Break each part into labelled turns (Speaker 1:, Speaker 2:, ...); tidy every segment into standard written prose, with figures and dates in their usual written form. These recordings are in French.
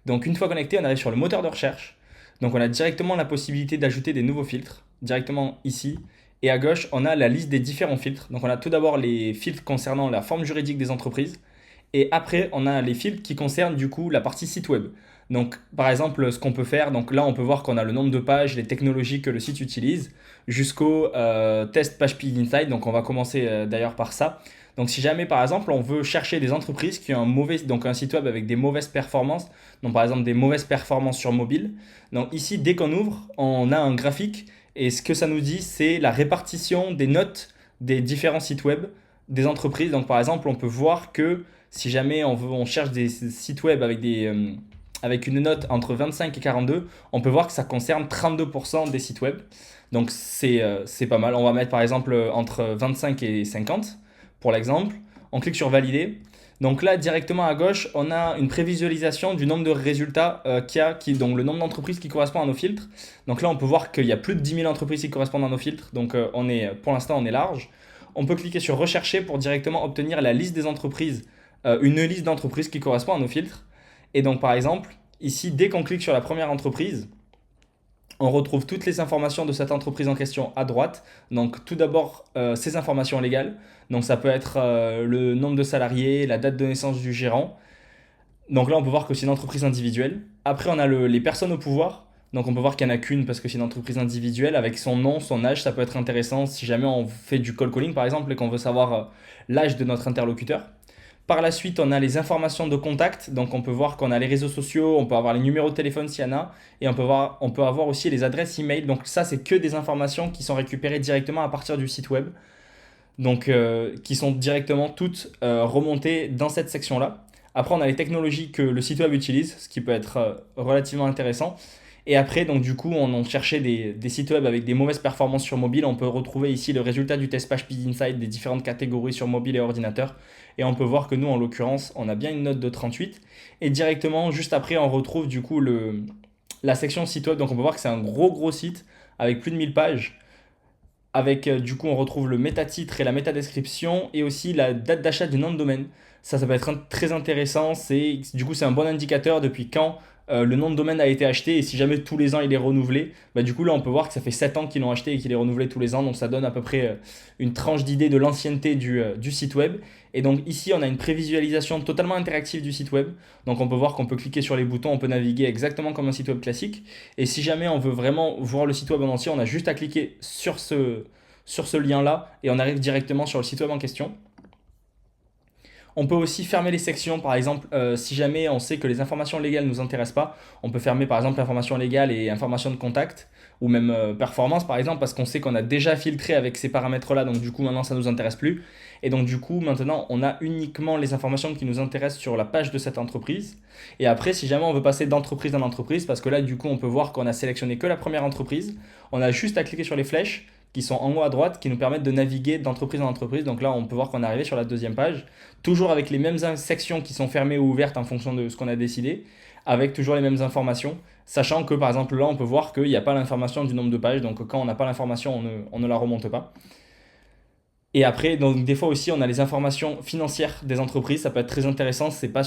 Speaker 1: Donc une fois connecté, on arrive sur le moteur de recherche. Donc on a directement la possibilité d'ajouter des nouveaux filtres, directement ici. Et à gauche, on a la liste des différents filtres. Donc on a tout d'abord les filtres concernant la forme juridique des entreprises. Et après, on a les filtres qui concernent du coup la partie site web. Donc, par exemple, ce qu'on peut faire, donc là, on peut voir qu'on a le nombre de pages, les technologies que le site utilise, jusqu'au test page speed insight. Donc, on va commencer d'ailleurs par ça. Donc, si jamais, par exemple, on veut chercher des entreprises qui ont donc un site web avec des mauvaises performances, donc par exemple des mauvaises performances sur mobile. Donc, ici, dès qu'on ouvre, on a un graphique et ce que ça nous dit, c'est la répartition des notes des différents sites web des entreprises. Donc, par exemple, on peut voir que si jamais on cherche des sites web avec une note entre 25 et 42, on peut voir que ça concerne 32% des sites web. Donc c'est pas mal. On va mettre par exemple entre 25 et 50 pour l'exemple. On clique sur valider. Donc là, directement à gauche, on a une prévisualisation du nombre de résultats donc le nombre d'entreprises qui correspondent à nos filtres. Donc là, on peut voir qu'il y a plus de 10 000 entreprises qui correspondent à nos filtres. Donc pour l'instant, on est large. On peut cliquer sur rechercher pour directement obtenir la liste des entreprises, une liste d'entreprises qui correspond à nos filtres. Et donc par exemple, ici, dès qu'on clique sur la première entreprise, on retrouve toutes les informations de cette entreprise en question à droite. Donc tout d'abord, ces informations légales. Donc ça peut être le nombre de salariés, la date de naissance du gérant. Donc là, on peut voir que c'est une entreprise individuelle. Après, on a les personnes au pouvoir. Donc on peut voir qu'il n'y en a qu'une parce que c'est une entreprise individuelle avec son nom, son âge. Ça peut être intéressant si jamais on fait du call calling par exemple et qu'on veut savoir l'âge de notre interlocuteur. Par la suite, on a les informations de contact. Donc, on peut voir qu'on a les réseaux sociaux, on peut avoir les numéros de téléphone s'il y en a, et on peut avoir aussi les adresses email. Donc, ça, c'est que des informations qui sont récupérées directement à partir du site web. Donc, qui sont directement toutes remontées dans cette section-là. Après, on a les technologies que le site web utilise, ce qui peut être relativement intéressant. Et après, donc du coup, on cherchait des sites web avec des mauvaises performances sur mobile. On peut retrouver ici le résultat du test PageSpeed Insight des différentes catégories sur mobile et ordinateur. Et on peut voir que nous, en l'occurrence, on a bien une note de 38. Et directement, juste après, on retrouve du coup la section site web. Donc on peut voir que c'est un gros site avec plus de 1000 pages. Avec du coup, on retrouve le métatitre et la métadescription et aussi la date d'achat du nom de domaine. Ça peut être très intéressant. Du coup, c'est un bon indicateur depuis quand le nom de domaine a été acheté et si jamais tous les ans il est renouvelé, bah, du coup là on peut voir que ça fait 7 ans qu'ils l'ont acheté et qu'il est renouvelé tous les ans, donc ça donne à peu près une tranche d'idée de l'ancienneté du site web. Et donc ici on a une prévisualisation totalement interactive du site web, donc on peut voir qu'on peut cliquer sur les boutons, on peut naviguer exactement comme un site web classique. Et si jamais on veut vraiment voir le site web en entier, on a juste à cliquer sur ce lien là et on arrive directement sur le site web en question. On peut aussi fermer les sections, par exemple, si jamais on sait que les informations légales ne nous intéressent pas, on peut fermer par exemple information légale et information de contact, ou même performance par exemple, parce qu'on sait qu'on a déjà filtré avec ces paramètres-là, donc du coup maintenant ça ne nous intéresse plus. Et donc du coup maintenant on a uniquement les informations qui nous intéressent sur la page de cette entreprise. Et après si jamais on veut passer d'entreprise en entreprise, parce que là du coup on peut voir qu'on a sélectionné que la première entreprise, on a juste à cliquer sur les flèches qui sont en haut à droite, qui nous permettent de naviguer d'entreprise en entreprise. Donc là, on peut voir qu'on est arrivé sur la deuxième page, toujours avec les mêmes sections qui sont fermées ou ouvertes en fonction de ce qu'on a décidé, avec toujours les mêmes informations, sachant que par exemple là, on peut voir qu'il n'y a pas l'information du nombre de pages, donc quand on n'a pas l'information, on ne la remonte pas. Et après, donc des fois aussi, on a les informations financières des entreprises. Ça peut être très intéressant. C'est pas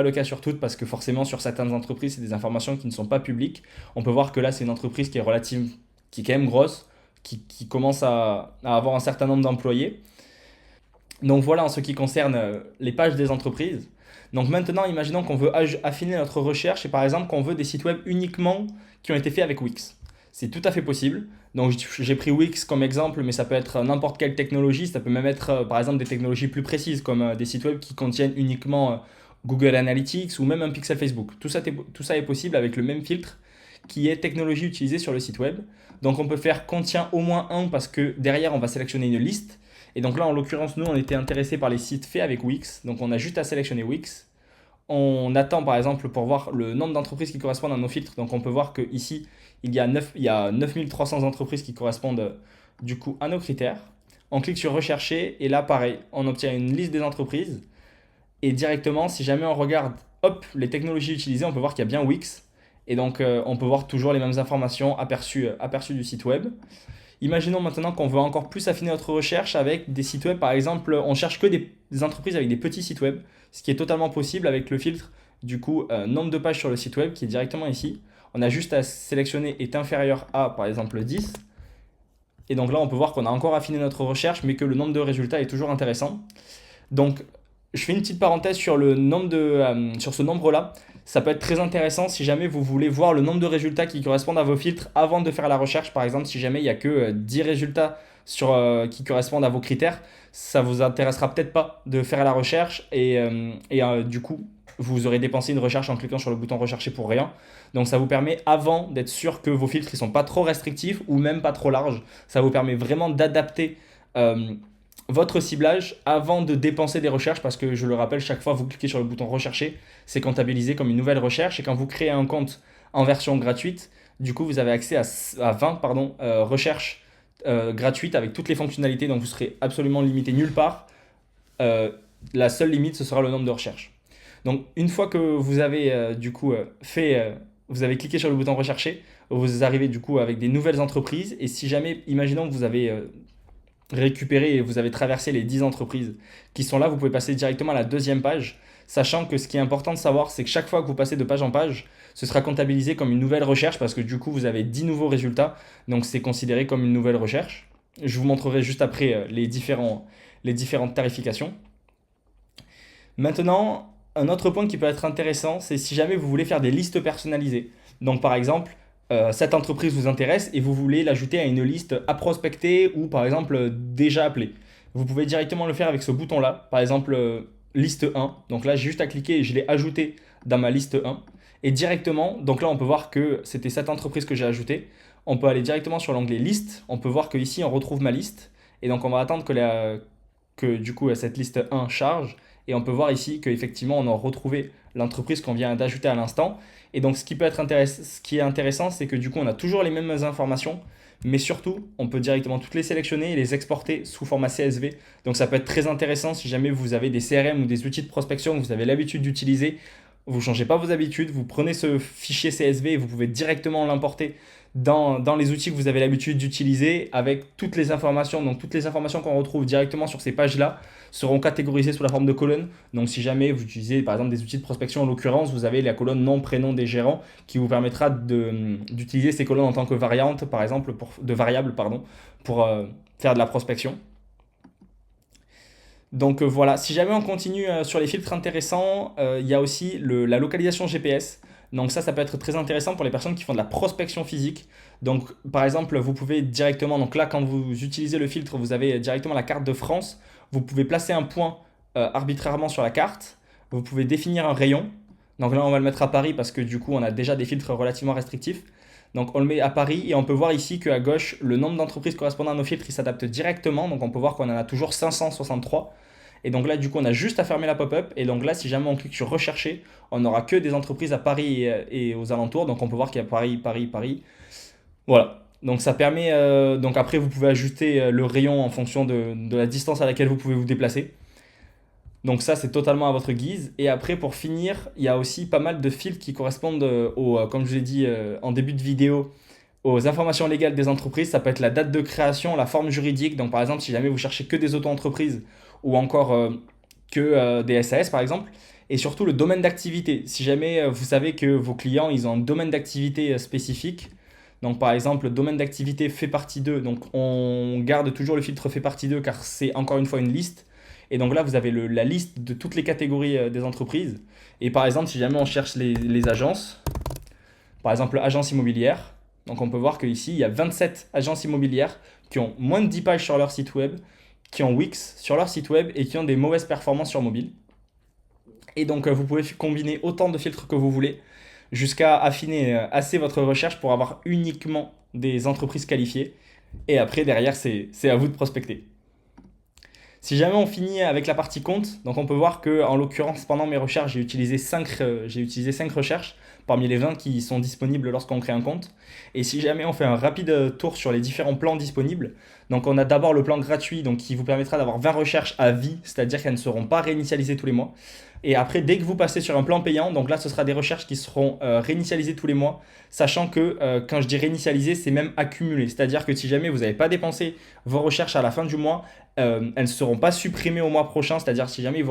Speaker 1: le cas sur toutes parce que forcément, sur certaines entreprises, c'est des informations qui ne sont pas publiques. On peut voir que là, c'est une entreprise qui est quand même grosse, qui commence à avoir un certain nombre d'employés. Donc voilà en ce qui concerne les pages des entreprises. Donc maintenant, imaginons qu'on veut affiner notre recherche et par exemple qu'on veut des sites web uniquement qui ont été faits avec Wix. C'est tout à fait possible. Donc j'ai pris Wix comme exemple, mais ça peut être n'importe quelle technologie. Ça peut même être par exemple des technologies plus précises comme des sites web qui contiennent uniquement Google Analytics ou même un pixel Facebook. Tout ça est possible avec le même filtre qui est technologie utilisée sur le site web. Donc on peut faire contient au moins un parce que derrière on va sélectionner une liste. Et donc là en l'occurrence nous on était intéressé par les sites faits avec Wix. Donc on a juste à sélectionner Wix. On attend par exemple pour voir le nombre d'entreprises qui correspondent à nos filtres. Donc on peut voir qu'ici il y a 9300 entreprises qui correspondent du coup à nos critères. On clique sur rechercher et là pareil, on obtient une liste des entreprises. Et directement si jamais on regarde hop, les technologies utilisées, on peut voir qu'il y a bien Wix. Et donc on peut voir toujours les mêmes informations aperçues du site web. Imaginons maintenant qu'on veut encore plus affiner notre recherche avec des sites web. Par exemple, on cherche que des entreprises avec des petits sites web, ce qui est totalement possible avec le filtre du coup, nombre de pages sur le site web qui est directement ici. On a juste à sélectionner est inférieur à, par exemple, 10. Et donc là, on peut voir qu'on a encore affiné notre recherche, mais que le nombre de résultats est toujours intéressant. Donc, je fais une petite parenthèse sur sur ce nombre-là. Ça peut être très intéressant si jamais vous voulez voir le nombre de résultats qui correspondent à vos filtres avant de faire la recherche. Par exemple, si jamais il n'y a que 10 résultats qui correspondent à vos critères, ça vous intéressera peut-être pas de faire la recherche du coup, vous aurez dépensé une recherche en cliquant sur le bouton rechercher pour rien. Donc ça vous permet, avant d'être sûr que vos filtres ne sont pas trop restrictifs ou même pas trop larges, ça vous permet vraiment d'adapter euh, votre ciblage avant de dépenser des recherches, parce que je le rappelle, chaque fois que vous cliquez sur le bouton rechercher, c'est comptabilisé comme une nouvelle recherche, et quand vous créez un compte en version gratuite, du coup vous avez accès à 20 recherches gratuites avec toutes les fonctionnalités, donc vous serez absolument limité nulle part. Euh, la seule limite, ce sera le nombre de recherches. Donc une fois que vous avez vous avez cliqué sur le bouton rechercher, vous arrivez du coup avec des nouvelles entreprises, et si jamais, imaginons que vous avez récupéré et vous avez traversé les 10 entreprises qui sont là, vous pouvez passer directement à la deuxième page, sachant que ce qui est important de savoir, c'est que chaque fois que vous passez de page en page, ce sera comptabilisé comme une nouvelle recherche, parce que du coup, vous avez 10 nouveaux résultats, donc c'est considéré comme une nouvelle recherche. Je vous montrerai juste après les différentes tarifications. Maintenant, un autre point qui peut être intéressant, c'est si jamais vous voulez faire des listes personnalisées. Donc par exemple, cette entreprise vous intéresse et vous voulez l'ajouter à une liste à prospecter ou par exemple déjà appelée. Vous pouvez directement le faire avec ce bouton-là, par exemple liste 1. Donc là, j'ai juste à cliquer et je l'ai ajouté dans ma liste 1. Et directement, donc là, on peut voir que c'était cette entreprise que j'ai ajoutée. On peut aller directement sur l'onglet liste. On peut voir qu'ici, on retrouve ma liste. Et donc, on va attendre que du coup, cette liste 1 charge. Et on peut voir ici qu'effectivement, on a retrouvé l'entreprise qu'on vient d'ajouter à l'instant. Et donc, ce qui est intéressant, c'est que du coup, on a toujours les mêmes informations, mais surtout, on peut directement toutes les sélectionner et les exporter sous format CSV. Donc, ça peut être très intéressant si jamais vous avez des CRM ou des outils de prospection que vous avez l'habitude d'utiliser. Vous ne changez pas vos habitudes, vous prenez ce fichier CSV et vous pouvez directement l'importer dans les outils que vous avez l'habitude d'utiliser avec toutes les informations. Donc toutes les informations qu'on retrouve directement sur ces pages-là seront catégorisées sous la forme de colonnes. Donc si jamais vous utilisez par exemple des outils de prospection, en l'occurrence, vous avez la colonne nom, prénom des gérants qui vous permettra d'utiliser ces colonnes en tant que variante, par exemple, de variables, pour faire de la prospection. Donc voilà, si jamais on continue sur les filtres intéressants, il y a aussi la localisation GPS. Donc ça peut être très intéressant pour les personnes qui font de la prospection physique. Donc par exemple, vous pouvez directement, donc là quand vous utilisez le filtre, vous avez directement la carte de France. Vous pouvez placer un point arbitrairement sur la carte. Vous pouvez définir un rayon. Donc là on va le mettre à Paris parce que du coup on a déjà des filtres relativement restrictifs. Donc on le met à Paris et on peut voir ici qu'à gauche, le nombre d'entreprises correspondant à nos filtres, il s'adapte directement. Donc on peut voir qu'on en a toujours 563. Et donc là, du coup, on a juste à fermer la pop-up. Et donc là, si jamais on clique sur rechercher, on n'aura que des entreprises à Paris et aux alentours. Donc on peut voir qu'il y a Paris, Paris, Paris. Voilà. Donc ça permet. Donc après, vous pouvez ajuster le rayon en fonction de la distance à laquelle vous pouvez vous déplacer. Donc ça, c'est totalement à votre guise. Et après, pour finir, il y a aussi pas mal de filtres qui correspondent comme je vous ai dit en début de vidéo, aux informations légales des entreprises. Ça peut être la date de création, la forme juridique. Donc par exemple, si jamais vous cherchez que des auto-entreprises ou encore que des SAS par exemple. Et surtout le domaine d'activité. Si jamais vous savez que vos clients, ils ont un domaine d'activité spécifique. Donc par exemple, le domaine d'activité fait partie d'eux. Donc on garde toujours le filtre fait partie d'eux car c'est encore une fois une liste. Et donc là, vous avez la liste de toutes les catégories des entreprises. Et par exemple, si jamais on cherche les agences, par exemple agence immobilière, donc on peut voir qu'ici, il y a 27 agences immobilières qui ont moins de 10 pages sur leur site web, qui ont Wix sur leur site web et qui ont des mauvaises performances sur mobile. Et donc vous pouvez combiner autant de filtres que vous voulez jusqu'à affiner assez votre recherche pour avoir uniquement des entreprises qualifiées. Et après, derrière, c'est à vous de prospecter. Si jamais on finit avec la partie compte, donc on peut voir que en l'occurrence pendant mes recherches j'ai utilisé 5 recherches parmi les 20 qui sont disponibles lorsqu'on crée un compte. Et si jamais on fait un rapide tour sur les différents plans disponibles, donc on a d'abord le plan gratuit donc qui vous permettra d'avoir 20 recherches à vie, c'est-à-dire qu'elles ne seront pas réinitialisées tous les mois. Et après, dès que vous passez sur un plan payant, donc là, ce sera des recherches qui seront réinitialisées tous les mois, sachant que quand je dis réinitialiser, c'est même accumulé. C'est-à-dire que si jamais vous n'avez pas dépensé vos recherches à la fin du mois, elles ne seront pas supprimées au mois prochain. C'est-à-dire si jamais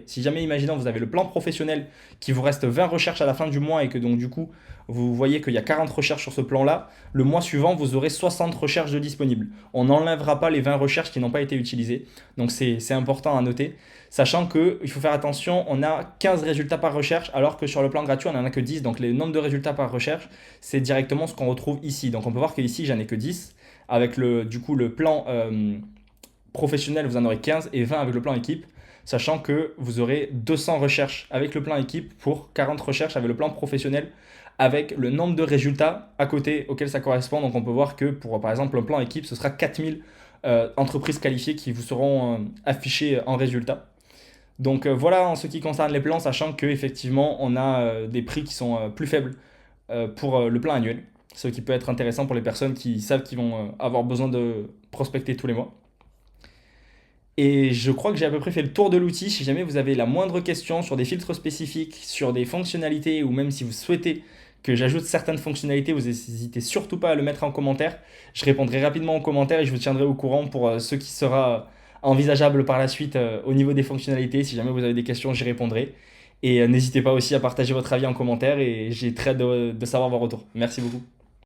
Speaker 1: si jamais, imaginons, vous avez le plan professionnel, qu'il vous reste 20 recherches à la fin du mois et que donc du coup, vous voyez qu'il y a 40 recherches sur ce plan-là, le mois suivant, vous aurez 60 recherches de disponibles. On n'enlèvera pas les 20 recherches qui n'ont pas été utilisées. Donc c'est important à noter. Sachant qu'il faut faire attention, on a 15 résultats par recherche, alors que sur le plan gratuit, on n'en a que 10. Donc le nombre de résultats par recherche, c'est directement ce qu'on retrouve ici. Donc on peut voir qu'ici, j'en ai que 10. Avec du coup, le plan professionnel, vous en aurez 15 et 20 avec le plan équipe. Sachant que vous aurez 200 recherches avec le plan équipe pour 40 recherches avec le plan professionnel, avec le nombre de résultats à côté auquel ça correspond. Donc on peut voir que pour par exemple un plan équipe, ce sera 4000 entreprises qualifiées qui vous seront affichées en résultat. Donc voilà en ce qui concerne les plans, sachant qu'effectivement on a des prix qui sont plus faibles pour le plan annuel, ce qui peut être intéressant pour les personnes qui savent qu'ils vont avoir besoin de prospecter tous les mois. Et je crois que j'ai à peu près fait le tour de l'outil. Si jamais vous avez la moindre question sur des filtres spécifiques, sur des fonctionnalités, ou même si vous souhaitez que j'ajoute certaines fonctionnalités, vous n'hésitez surtout pas à le mettre en commentaire. Je répondrai rapidement en commentaire et je vous tiendrai au courant pour ce qui sera envisageable par la suite au niveau des fonctionnalités. Si jamais vous avez des questions, j'y répondrai. Et n'hésitez pas aussi à partager votre avis en commentaire et j'ai très hâte de savoir vos retours. Merci beaucoup.